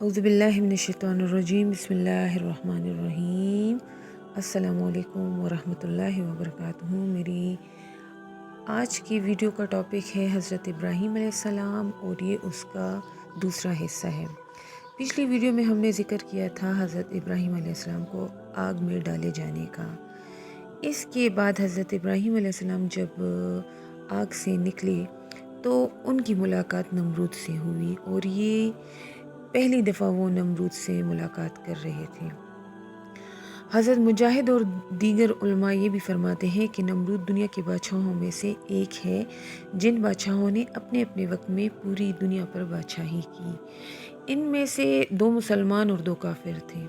اعوذ باللہ من الشیطان الرجیم، بسم اللہ الرحمن الرحیم۔ السلام علیکم ورحمۃ اللہ وبرکاتہ۔ میری آج کی ویڈیو کا ٹاپک ہے حضرت ابراہیم علیہ السلام اور یہ اس کا دوسرا حصہ ہے۔ پچھلی ویڈیو میں ہم نے ذکر کیا تھا حضرت ابراہیم علیہ السلام کو آگ میں ڈالے جانے کا۔ اس کے بعد حضرت ابراہیم علیہ السلام جب آگ سے نکلے تو ان کی ملاقات نمرود سے ہوئی، اور یہ پہلی دفعہ وہ نمرود سے ملاقات کر رہے تھے۔ حضرت مجاہد اور دیگر علماء یہ بھی فرماتے ہیں کہ نمرود دنیا کے بادشاہوں میں سے ایک ہے جن بادشاہوں نے اپنے اپنے وقت میں پوری دنیا پر بادشاہی کی۔ ان میں سے 2 مسلمان اور 2 کافر تھے۔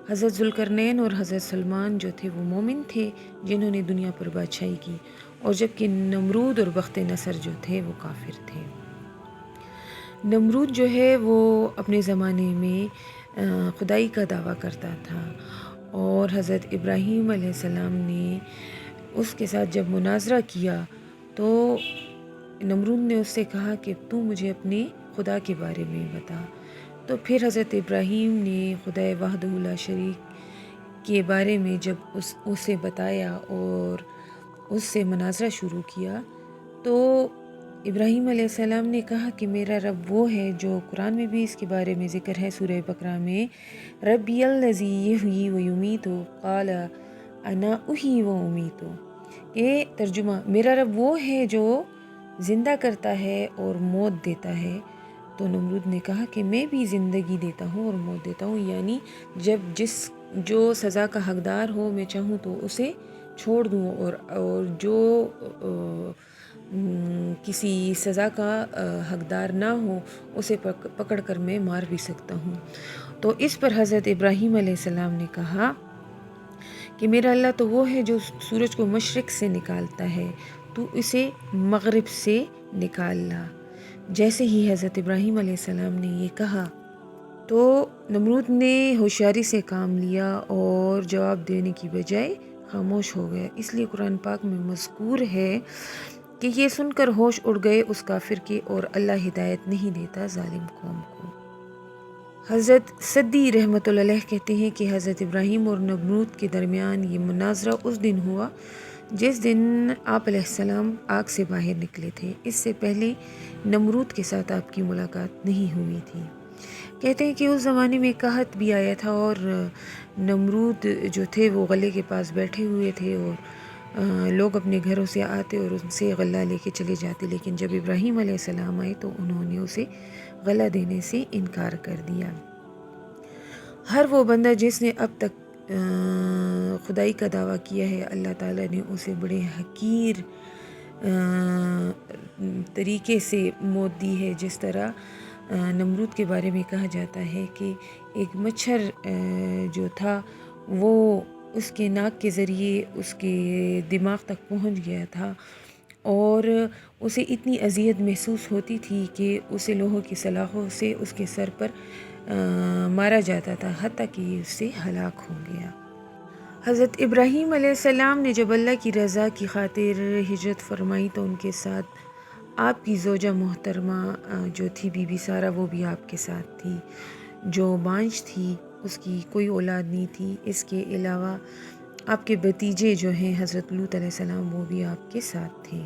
حضرت ذوالقرنین اور حضرت سلمان جو تھے وہ مومن تھے جنہوں نے دنیا پر بادشاہی کی، اور جبکہ نمرود اور بخت نصر جو تھے وہ کافر تھے۔ نمرود جو ہے وہ اپنے زمانے میں خدائی کا دعویٰ کرتا تھا، اور حضرت ابراہیم علیہ السلام نے اس کے ساتھ جب مناظرہ کیا تو نمرود نے اس سے کہا کہ تو مجھے اپنے خدا کے بارے میں بتا۔ تو پھر حضرت ابراہیم نے خدا وحدہ لا شریک کے بارے میں جب اسے بتایا اور اس سے مناظرہ شروع کیا، تو ابراہیم علیہ السلام نے کہا کہ میرا رب وہ ہے جو قرآن میں بھی اس کے بارے میں ذکر ہے، سورہ بقرہ میں، ربی الذی یحیی و یمیت قال انا احیی و امیت۔ یہ ترجمہ، میرا رب وہ ہے جو زندہ کرتا ہے اور موت دیتا ہے۔ تو نمرود نے کہا کہ میں بھی زندگی دیتا ہوں اور موت دیتا ہوں، یعنی جب جو سزا کا حقدار ہو میں چاہوں تو اسے چھوڑ دوں، اور جو کسی سزا کا حقدار نہ ہو اسے پکڑ کر میں مار بھی سکتا ہوں۔ تو اس پر حضرت ابراہیم علیہ السلام نے کہا کہ میرا اللہ تو وہ ہے جو سورج کو مشرق سے نکالتا ہے، تو اسے مغرب سے نکال لا۔ جیسے ہی حضرت ابراہیم علیہ السلام نے یہ کہا تو نمرود نے ہوشیاری سے کام لیا اور جواب دینے کی بجائے خاموش ہو گیا۔ اس لیے قرآن پاک میں مذکور ہے کہ یہ سن کر ہوش اڑ گئے اس کافر کے، اور اللہ ہدایت نہیں دیتا ظالم قوم کو۔ حضرت سدی رحمۃ اللہ علیہ کہتے ہیں کہ حضرت ابراہیم اور نمرود کے درمیان یہ مناظرہ اس دن ہوا جس دن آپ علیہ السلام آگ سے باہر نکلے تھے۔ اس سے پہلے نمرود کے ساتھ آپ کی ملاقات نہیں ہوئی تھی۔ کہتے ہیں کہ اس زمانے میں قحط بھی آیا تھا، اور نمرود جو تھے وہ غلے کے پاس بیٹھے ہوئے تھے، اور لوگ اپنے گھروں سے آتے اور ان سے غلہ لے کے چلے جاتے، لیکن جب ابراہیم علیہ السلام آئے تو انہوں نے اسے غلہ دینے سے انکار کر دیا۔ ہر وہ بندہ جس نے اب تک خدائی کا دعویٰ کیا ہے، اللہ تعالیٰ نے اسے بڑے حقیر طریقے سے موت دی ہے۔ جس طرح نمرود کے بارے میں کہا جاتا ہے کہ ایک مچھر جو تھا وہ اس کے ناک کے ذریعے اس کے دماغ تک پہنچ گیا تھا، اور اسے اتنی اذیت محسوس ہوتی تھی کہ اسے لوہوں کی سلاخوں سے اس کے سر پر مارا جاتا تھا، حتیٰ کہ یہ اس سے ہلاک ہو گیا۔ حضرت ابراہیم علیہ السلام نے جب اللہ کی رضا کی خاطر ہجرت فرمائی تو ان کے ساتھ آپ کی زوجہ محترمہ جو تھی بی بی سارہ، وہ بھی آپ کے ساتھ تھی۔ جو بانجھ تھی اس کی کوئی اولاد نہیں تھی۔ اس کے علاوہ آپ کے بھتیجے جو ہیں حضرت لوط علیہ السلام، وہ بھی آپ کے ساتھ تھے۔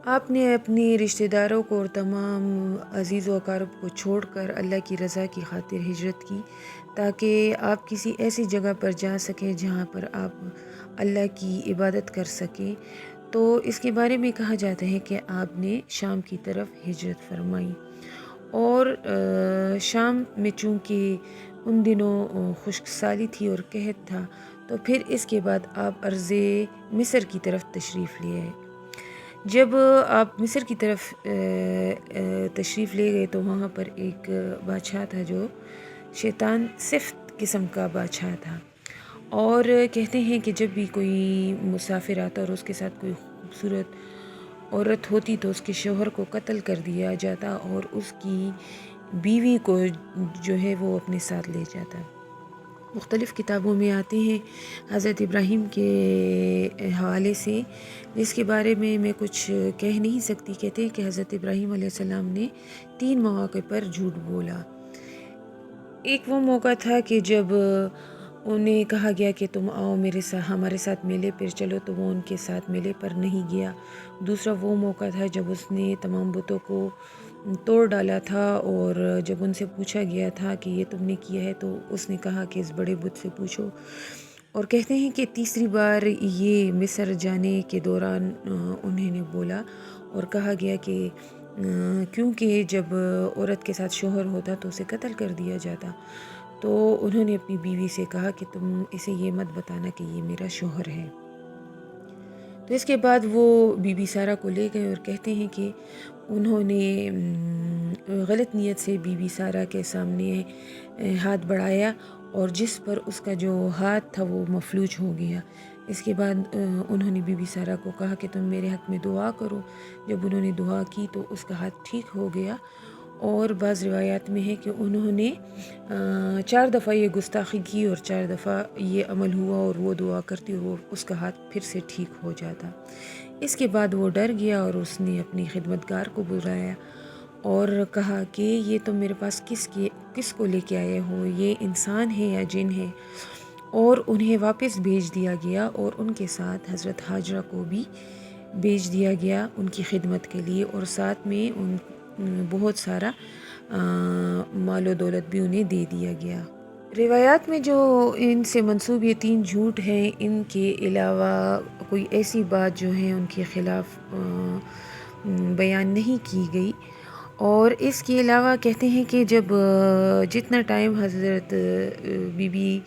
آپ نے اپنے رشتہ داروں کو اور تمام عزیز و اقارب کو چھوڑ کر اللہ کی رضا کی خاطر ہجرت کی، تاکہ آپ کسی ایسی جگہ پر جا سکیں جہاں پر آپ اللہ کی عبادت کر سکیں۔ تو اس کے بارے میں کہا جاتا ہے کہ آپ نے شام کی طرف ہجرت فرمائی، اور شام میں چونکہ ان دنوں خشک سالی تھی اور قحط تھا، تو پھر اس کے بعد آپ ارض مصر کی طرف تشریف لے آئے۔ جب آپ مصر کی طرف تشریف لے گئے تو وہاں پر ایک بادشاہ تھا جو شیطان صفت قسم کا بادشاہ تھا، اور کہتے ہیں کہ جب بھی کوئی مسافر آتا اور اس کے ساتھ کوئی خوبصورت عورت ہوتی تو اس کے شوہر کو قتل کر دیا جاتا، اور اس کی بیوی کو جو ہے وہ اپنے ساتھ لے جاتا۔ مختلف کتابوں میں آتے ہیں حضرت ابراہیم کے حوالے سے، جس کے بارے میں کچھ کہہ نہیں سکتی۔ کہتے ہیں کہ حضرت ابراہیم علیہ السلام نے 3 مواقع پر جھوٹ بولا۔ ایک وہ موقع تھا کہ جب انہیں کہا گیا کہ تم آؤ میرے ساتھ ہمارے ساتھ میلے پر چلو، تو وہ ان کے ساتھ میلے پر نہیں گیا۔ دوسرا وہ موقع تھا جب اس نے تمام بتوں کو توڑ ڈالا تھا، اور جب ان سے پوچھا گیا تھا کہ یہ تم نے کیا ہے تو اس نے کہا کہ اس بڑے بت سے پوچھو۔ اور کہتے ہیں کہ تیسری بار یہ مصر جانے کے دوران انہیں نے بولا اور کہا گیا کہ کیونکہ جب عورت کے ساتھ شوہر ہوتا تو اسے قتل کر دیا جاتا، تو انہوں نے اپنی بیوی سے کہا کہ تم اسے یہ مت بتانا کہ یہ میرا شوہر ہے۔ تو اس کے بعد وہ بی بی سارہ کو لے گئے، اور کہتے ہیں کہ انہوں نے غلط نیت سے بی بی سارہ کے سامنے ہاتھ بڑھایا، اور جس پر اس کا جو ہاتھ تھا وہ مفلوج ہو گیا۔ اس کے بعد انہوں نے بی بی سارہ کو کہا کہ تم میرے حق میں دعا کرو۔ جب انہوں نے دعا کی تو اس کا ہاتھ ٹھیک ہو گیا، اور بعض روایات میں ہے کہ انہوں نے 4 دفعہ یہ گستاخی کی اور 4 دفعہ یہ عمل ہوا، اور وہ دعا کرتی اور وہ اس کا ہاتھ پھر سے ٹھیک ہو جاتا۔ اس کے بعد وہ ڈر گیا، اور اس نے اپنی خدمتگار کو بلایا اور کہا کہ یہ تم میرے پاس کس کو لے کے آئے ہو، یہ انسان ہے یا جن ہے؟ اور انہیں واپس بھیج دیا گیا، اور ان کے ساتھ حضرت ہاجرہ کو بھی بھیج دیا گیا ان کی خدمت کے لیے، اور ساتھ میں بہت سارا مال و دولت بھی انہیں دے دیا گیا۔ روایات میں جو ان سے منسوب یہ 3 جھوٹ ہیں، ان کے علاوہ کوئی ایسی بات جو ہے ان کے خلاف بیان نہیں کی گئی۔ اور اس کے علاوہ کہتے ہیں کہ جب جتنا ٹائم حضرت بی بی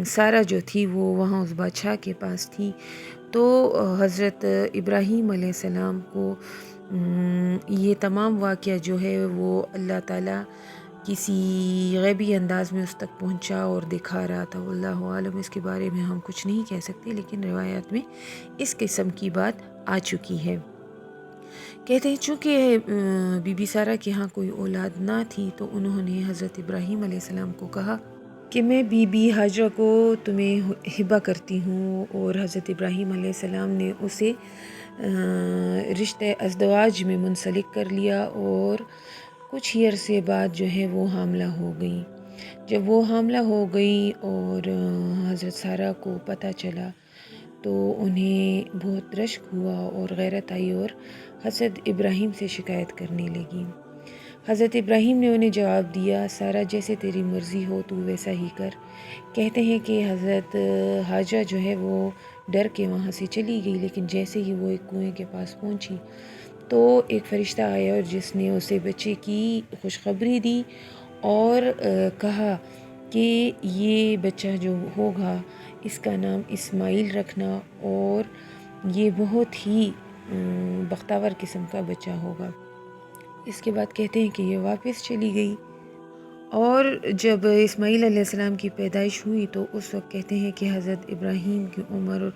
سارہ جو تھی وہ وہاں اس بادشاہ کے پاس تھی، تو حضرت ابراہیم علیہ السلام کو یہ تمام واقعہ جو ہے وہ اللہ تعالیٰ کسی غیبی انداز میں اس تک پہنچا اور دکھا رہا تھا۔ واللہ عالم، اس کے بارے میں ہم کچھ نہیں کہہ سکتے، لیکن روایات میں اس قسم کی بات آ چکی ہے۔ کہتے ہیں چونکہ بی بی سارہ کے ہاں کوئی اولاد نہ تھی، تو انہوں نے حضرت ابراہیم علیہ السلام کو کہا کہ میں بی بی ہاجرہ کو تمہیں ہبہ کرتی ہوں، اور حضرت ابراہیم علیہ السلام نے اسے رشتہ ازدواج میں منسلک کر لیا، اور کچھ ہی عرصے بعد جو ہے وہ حاملہ ہو گئی۔ جب وہ حاملہ ہو گئی اور حضرت سارہ کو پتہ چلا تو انہیں بہت رشک ہوا اور غیرت آئی، اور حضرت ابراہیم سے شکایت کرنے لگی۔ حضرت ابراہیم نے انہیں جواب دیا، سارہ جیسے تیری مرضی ہو تو ویسا ہی کر۔ کہتے ہیں کہ حضرت ہاجرہ جو ہے وہ ڈر کے وہاں سے چلی گئی، لیکن جیسے ہی وہ ایک کنویں کے پاس پہنچی تو ایک فرشتہ آیا، اور جس نے اسے بچے کی خوشخبری دی اور کہا کہ یہ بچہ جو ہوگا اس کا نام اسماعیل رکھنا، اور یہ بہت ہی بختور قسم کا بچہ ہوگا۔ اس کے بعد کہتے ہیں کہ یہ واپس چلی گئی، اور جب اسماعیل علیہ السلام کی پیدائش ہوئی تو اس وقت کہتے ہیں کہ حضرت ابراہیم کی عمر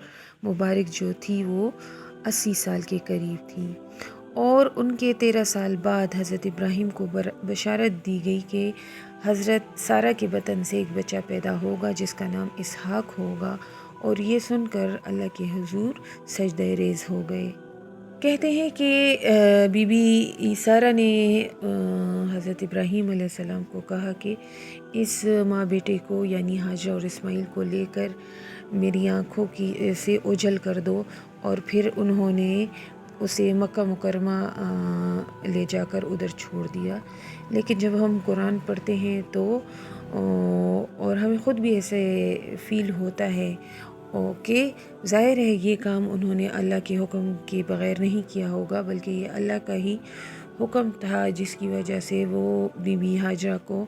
مبارک جو تھی وہ 80 سال کے قریب تھی، اور ان کے 13 سال بعد حضرت ابراہیم کو بشارت دی گئی کہ حضرت سارہ کے بطن سے ایک بچہ پیدا ہوگا جس کا نام اسحاق ہوگا، اور یہ سن کر اللہ کے حضور سجدہ ریز ہو گئے۔ کہتے ہیں کہ بی بی سارہ نے حضرت ابراہیم علیہ السلام کو کہا کہ اس ماں بیٹے کو یعنی ہاجرہ اور اسماعیل کو لے کر میری آنکھوں سے اوجھل کر دو، اور پھر انہوں نے اسے مکہ مکرمہ لے جا کر ادھر چھوڑ دیا۔ لیکن جب ہم قرآن پڑھتے ہیں تو اور ہمیں خود بھی ایسے فیل ہوتا ہے کہ ظاہر ہے یہ کام انہوں نے اللہ کے حکم کے بغیر نہیں کیا ہوگا، بلکہ یہ اللہ کا ہی حکم تھا، جس کی وجہ سے وہ بی بی ہاجرہ کو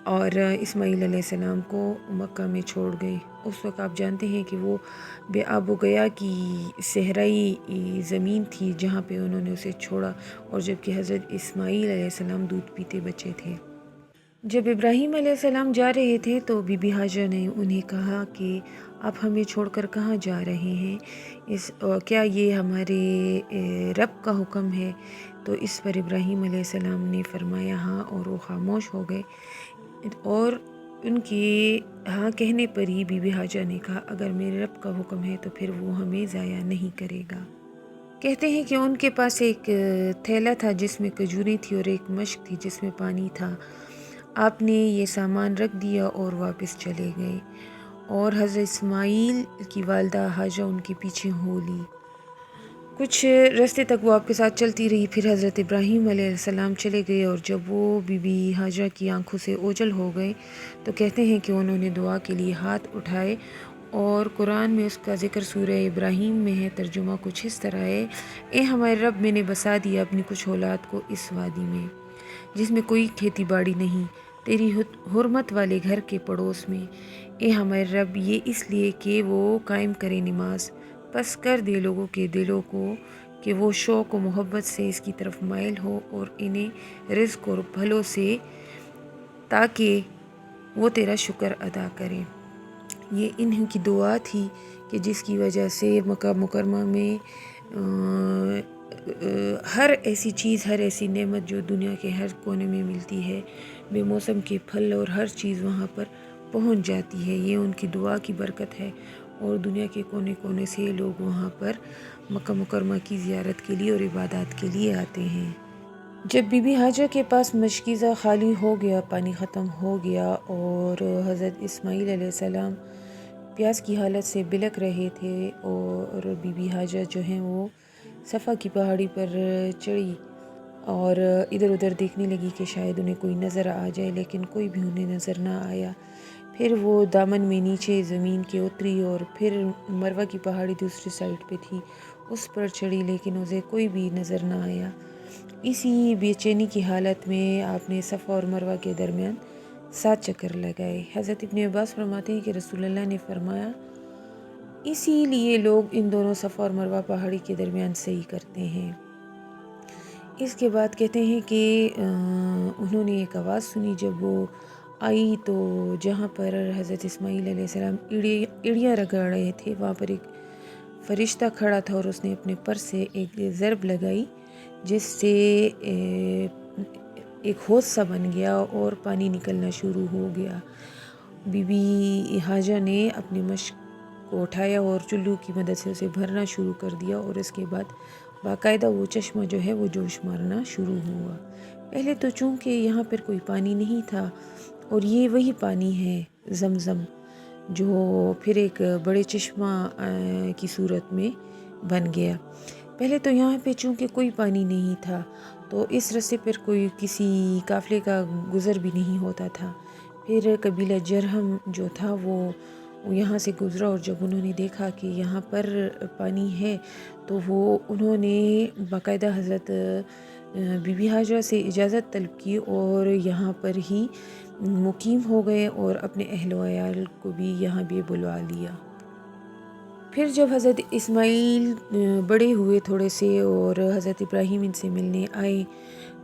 اور اسماعیل علیہ السلام کو مکہ میں چھوڑ گئے۔ اس وقت آپ جانتے ہیں کہ وہ بے آب و گیا کی صحرائی زمین تھی جہاں پہ انہوں نے اسے چھوڑا، اور جبکہ حضرت اسماعیل علیہ السلام دودھ پیتے بچے تھے۔ جب ابراہیم علیہ السلام جا رہے تھے تو بی بی ہاجرہ نے انہیں کہا کہ آپ ہمیں چھوڑ کر کہاں جا رہے ہیں، کیا یہ ہمارے رب کا حکم ہے؟ تو اس پر ابراہیم علیہ السلام نے فرمایا ہاں، اور وہ خاموش ہو گئے، اور ان کے ہاں کہنے پر ہی بی بی ہاجرہ نے کہا اگر میرے رب کا حکم ہے تو پھر وہ ہمیں ضائع نہیں کرے گا۔ کہتے ہیں کہ ان کے پاس ایک تھیلا تھا جس میں کھجوریں تھی اور ایک مشک تھی جس میں پانی تھا۔ آپ نے یہ سامان رکھ دیا اور واپس چلے گئے، اور حضرت اسماعیل کی والدہ حاجہ ان کے پیچھے ہو لی۔ کچھ رستے تک وہ آپ کے ساتھ چلتی رہی، پھر حضرت ابراہیم علیہ السلام چلے گئے، اور جب وہ بی بی حاجہ کی آنکھوں سے اوجھل ہو گئے تو کہتے ہیں کہ انہوں نے دعا کے لیے ہاتھ اٹھائے، اور قرآن میں اس کا ذکر سورہ ابراہیم میں ہے۔ ترجمہ کچھ اس طرح ہے: اے ہمارے رب، میں نے بسا دیا اپنی کچھ اولاد کو اس وادی میں جس میں کوئی کھیتی باڑی نہیں، تیری حرمت والے گھر کے پڑوس میں۔ اے ہمارے رب، یہ اس لیے کہ وہ قائم کرے نماز، پس کر دے لوگوں کے دلوں کو کہ وہ شوق و محبت سے اس کی طرف مائل ہو، اور انہیں رزق اور پھلوں سے، تاکہ وہ تیرا شکر ادا کریں۔ یہ انہی کی دعا تھی کہ جس کی وجہ سے مکہ مکرمہ میں ہر ایسی چیز، ہر ایسی نعمت جو دنیا کے ہر کونے میں ملتی ہے، بے موسم کے پھل اور ہر چیز وہاں پر پہنچ جاتی ہے۔ یہ ان کی دعا کی برکت ہے، اور دنیا کے کونے کونے سے لوگ وہاں پر مکہ مکرمہ کی زیارت کے لیے اور عبادات کے لیے آتے ہیں۔ جب بی بی حاجہ کے پاس مشکیزہ خالی ہو گیا، پانی ختم ہو گیا، اور حضرت اسماعیل علیہ السلام پیاس کی حالت سے بلک رہے تھے، اور بی بی حاجہ جو ہیں وہ صفا کی پہاڑی پر چڑھی اور ادھر ادھر دیکھنے لگی کہ شاید انہیں کوئی نظر آ جائے، لیکن کوئی بھی انہیں نظر نہ آیا۔ پھر وہ دامن میں نیچے زمین کے اتری، اور پھر مروہ کی پہاڑی دوسری سائڈ پہ تھی، اس پر چڑھی، لیکن اسے کوئی بھی نظر نہ آیا۔ اسی بے چینی کی حالت میں آپ نے صفا اور مروہ کے درمیان 7 چکر لگائے۔ حضرت ابن عباس فرماتے ہیں کہ رسول اللہ نے فرمایا، اسی لیے لوگ ان دونوں صفا اور مروہ پہاڑی کے درمیان سعی کرتے ہیں۔ اس کے بعد کہتے ہیں کہ انہوں نے ایک آواز سنی، جب وہ آئی تو جہاں پر حضرت اسماعیل علیہ السلام ایڑیاں رگڑ رہے تھے، وہاں پر ایک فرشتہ کھڑا تھا، اور اس نے اپنے پر سے ایک ضرب لگائی، جس سے ایک حوض سا بن گیا اور پانی نکلنا شروع ہو گیا۔ بی بی حاجہ نے اپنے مشک کو اٹھایا اور چلو کی مدد سے اسے بھرنا شروع کر دیا، اور اس کے بعد باقاعدہ وہ چشمہ جو ہے وہ جوش مارنا شروع ہوا۔ پہلے تو چونکہ یہاں پر کوئی پانی نہیں تھا، اور یہ وہی پانی ہے زمزم، جو پھر ایک بڑے چشمہ کی صورت میں بن گیا۔ پہلے تو یہاں پہ چونکہ کوئی پانی نہیں تھا، تو اس رستے پر کوئی کسی قافلے کا گزر بھی نہیں ہوتا تھا۔ پھر قبیلہ جرہم جو تھا وہ یہاں سے گزرا، اور جب انہوں نے دیکھا کہ یہاں پر پانی ہے تو انہوں نے باقاعدہ حضرت بی بی حاجہ سے اجازت طلب کی، اور یہاں پر ہی مقیم ہو گئے، اور اپنے اہل و عیال کو بھی یہاں بھی بلوا لیا۔ پھر جب حضرت اسماعیل بڑے ہوئے تھوڑے سے، اور حضرت ابراہیم ان سے ملنے آئے،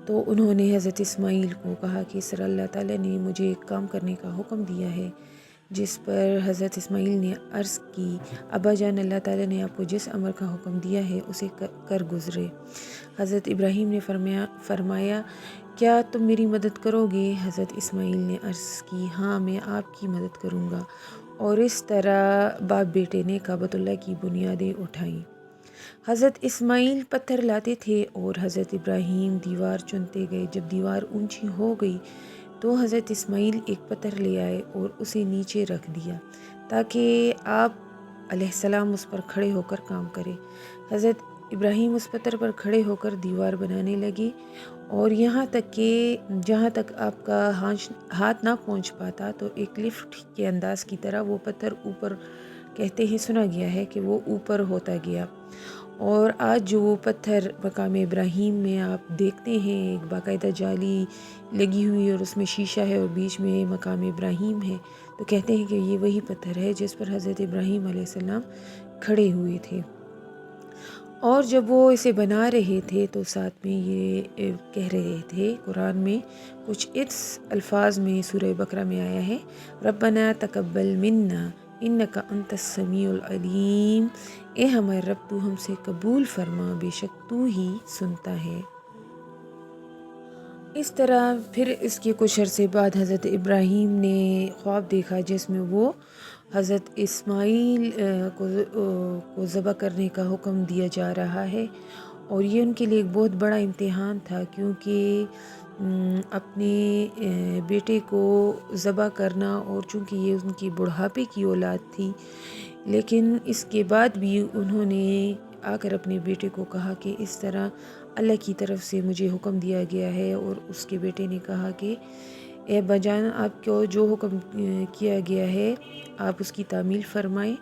تو انہوں نے حضرت اسماعیل کو کہا کہ سر اللہ تعالیٰ نے مجھے ایک کام کرنے کا حکم دیا ہے، جس پر حضرت اسماعیل نے عرض کی، ابا جان، اللہ تعالیٰ نے آپ کو جس امر کا حکم دیا ہے اسے کر گزرے۔ حضرت ابراہیم نے فرمایا، کیا تم میری مدد کرو گے؟ حضرت اسماعیل نے عرض کی، ہاں، میں آپ کی مدد کروں گا، اور اس طرح باپ بیٹے نے کعبۃ اللہ کی بنیادیں اٹھائیں۔ حضرت اسماعیل پتھر لاتے تھے اور حضرت ابراہیم دیوار چنتے گئے۔ جب دیوار اونچی ہو گئی تو حضرت اسماعیل ایک پتھر لے آئے اور اسے نیچے رکھ دیا تاکہ آپ علیہ السلام اس پر کھڑے ہو کر کام کرے۔ حضرت ابراہیم اس پتھر پر کھڑے ہو کر دیوار بنانے لگے، اور یہاں تک کہ جہاں تک آپ کا ہاتھ نہ پہنچ پاتا تو ایک لفٹ کے انداز کی طرح وہ پتھر اوپر، کہتے ہیں سنا گیا ہے کہ وہ اوپر ہوتا گیا۔ اور آج جو وہ پتھر مقام ابراہیم میں آپ دیکھتے ہیں، ایک باقاعدہ جالی لگی ہوئی اور اس میں شیشہ ہے اور بیچ میں مقام ابراہیم ہے، تو کہتے ہیں کہ یہ وہی پتھر ہے جس پر حضرت ابراہیم علیہ السلام کھڑے ہوئے تھے۔ اور جب وہ اسے بنا رہے تھے تو ساتھ میں یہ کہہ رہے تھے، قرآن میں کچھ اس الفاظ میں سورہ بقرہ میں آیا ہے، ربنا تقبل منا انک انت السمیع العلیم، اے ہمارے رب، تو ہم سے قبول فرما، بے شک تو ہی سنتا ہے۔ اس طرح پھر اس کے کچھ عرصے بعد حضرت ابراہیم نے خواب دیکھا جس میں وہ حضرت اسماعیل کو ذبح کرنے کا حکم دیا جا رہا ہے، اور یہ ان کے لیے ایک بہت بڑا امتحان تھا، کیونکہ اپنے بیٹے کو ذبح کرنا، اور چونکہ یہ ان کی بڑھاپے کی اولاد تھی، لیکن اس کے بعد بھی انہوں نے آ کر اپنے بیٹے کو کہا کہ اس طرح اللہ کی طرف سے مجھے حکم دیا گیا ہے، اور اس کے بیٹے نے کہا کہ اے ابا جان، آپ کو جو حکم کیا گیا ہے آپ اس کی تعمیل فرمائیں۔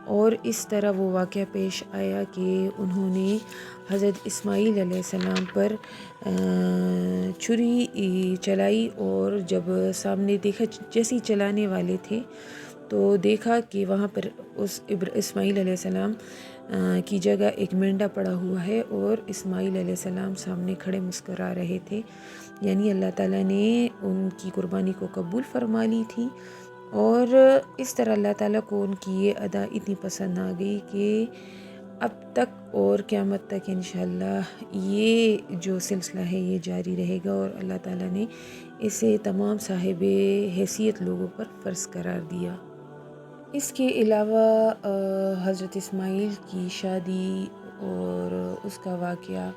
اور اس طرح وہ واقعہ پیش آیا کہ انہوں نے حضرت اسماعیل علیہ السلام پر چھری چلائی، اور جب سامنے دیکھا جیسے چلانے والے تھے تو دیکھا کہ وہاں پر اس اسماعیل علیہ السلام کی جگہ ایک مینڈا پڑا ہوا ہے، اور اسماعیل علیہ السلام سامنے کھڑے مسکرا رہے تھے، یعنی اللہ تعالیٰ نے ان کی قربانی کو قبول فرما لی تھی۔ اور اس طرح اللہ تعالیٰ کو ان کی یہ ادا اتنی پسند آ گئی کہ اب تک اور قیامت تک انشاءاللہ یہ جو سلسلہ ہے یہ جاری رہے گا، اور اللہ تعالیٰ نے اسے تمام صاحب حیثیت لوگوں پر فرض قرار دیا۔ اس کے علاوہ حضرت اسماعیل کی شادی اور اس کا واقعہ،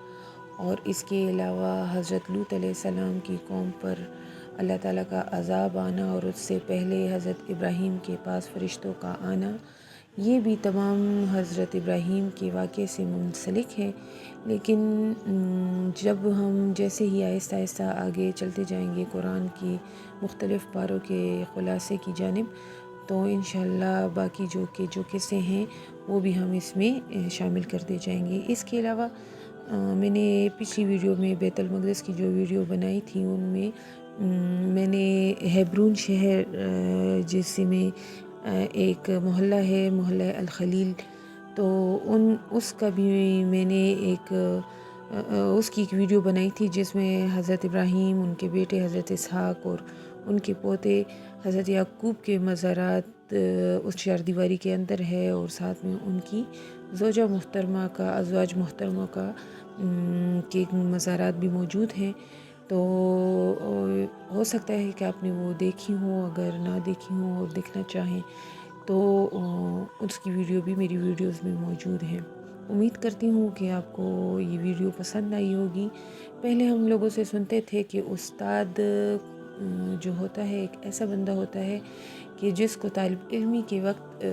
اور اس کے علاوہ حضرت لوط علیہ السلام کی قوم پر اللہ تعالیٰ کا عذاب آنا، اور اس سے پہلے حضرت ابراہیم کے پاس فرشتوں کا آنا، یہ بھی تمام حضرت ابراہیم کے واقعے سے منسلک ہے۔ لیکن جب ہم جیسے ہی آہستہ آہستہ آگے چلتے جائیں گے قرآن کی مختلف پاروں کے خلاصے کی جانب، تو انشاءاللہ باقی جو قصے ہیں وہ بھی ہم اس میں شامل کرتے جائیں گے۔ اس کے علاوہ میں نے پچھلی ویڈیو میں بیت المقدس کی جو ویڈیو بنائی تھی ان میں میں نے ہیبرون شہر جس میں ایک محلہ ہے، محلہ الخلیل، تو اس کا بھی میں نے اس کی ایک ویڈیو بنائی تھی جس میں حضرت ابراہیم، ان کے بیٹے حضرت اسحاق اور ان کے پوتے حضرت یعقوب کے مزارات اس چار دیواری کے اندر ہے، اور ساتھ میں ان کی زوجہ محترمہ کا، ازواج محترمہ کا کے مزارات بھی موجود ہیں۔ تو ہو سکتا ہے کہ آپ نے وہ دیکھی ہوں، اگر نہ دیکھی ہوں اور دیکھنا چاہیں تو اس کی ویڈیو بھی میری ویڈیوز میں موجود ہیں۔ امید کرتی ہوں کہ آپ کو یہ ویڈیو پسند آئی ہوگی۔ پہلے ہم لوگوں سے سنتے تھے کہ استاد جو ہوتا ہے ایک ایسا بندہ ہوتا ہے کہ جس کو طالب علمی کے وقت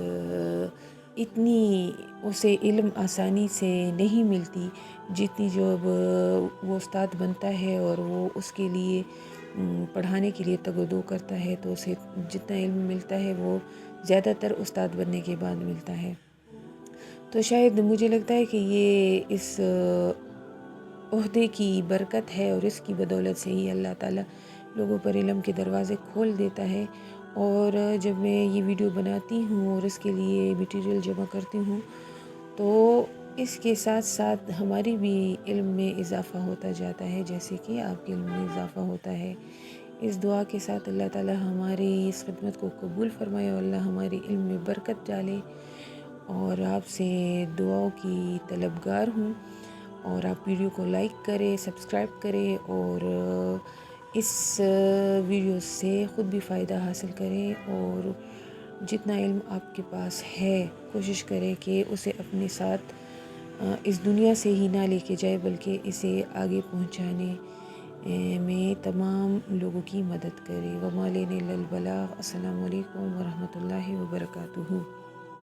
اتنی اسے علم آسانی سے نہیں ملتی جتنی جب وہ استاد بنتا ہے، اور وہ اس کے لیے پڑھانے کے لیے تگ و دو کرتا ہے تو اسے جتنا علم ملتا ہے وہ زیادہ تر استاد بننے کے بعد ملتا ہے۔ تو شاید مجھے لگتا ہے کہ یہ اس عہدے کی برکت ہے، اور اس کی بدولت سے ہی اللہ تعالیٰ لوگوں پر علم کے دروازے کھول دیتا ہے۔ اور جب میں یہ ویڈیو بناتی ہوں اور اس کے لیے میٹیریل جمع کرتی ہوں تو اس کے ساتھ ساتھ ہماری بھی علم میں اضافہ ہوتا جاتا ہے، جیسے کہ آپ کے علم میں اضافہ ہوتا ہے۔ اس دعا کے ساتھ اللہ تعالیٰ ہماری اس خدمت کو قبول فرمائے، اور اللہ ہماری علم میں برکت ڈالے، اور آپ سے دعاؤں کی طلبگار ہوں۔ اور آپ ویڈیو کو لائک کریں، سبسکرائب کریں، اور اس ویڈیو سے خود بھی فائدہ حاصل کریں، اور جتنا علم آپ کے پاس ہے کوشش کریں کہ اسے اپنے ساتھ اس دنیا سے ہی نہ لے کے جائے، بلکہ اسے آگے پہنچانے میں تمام لوگوں کی مدد کرے۔ وما علینا الا البلاغ۔ السلام علیکم ورحمۃ اللہ وبرکاتہ۔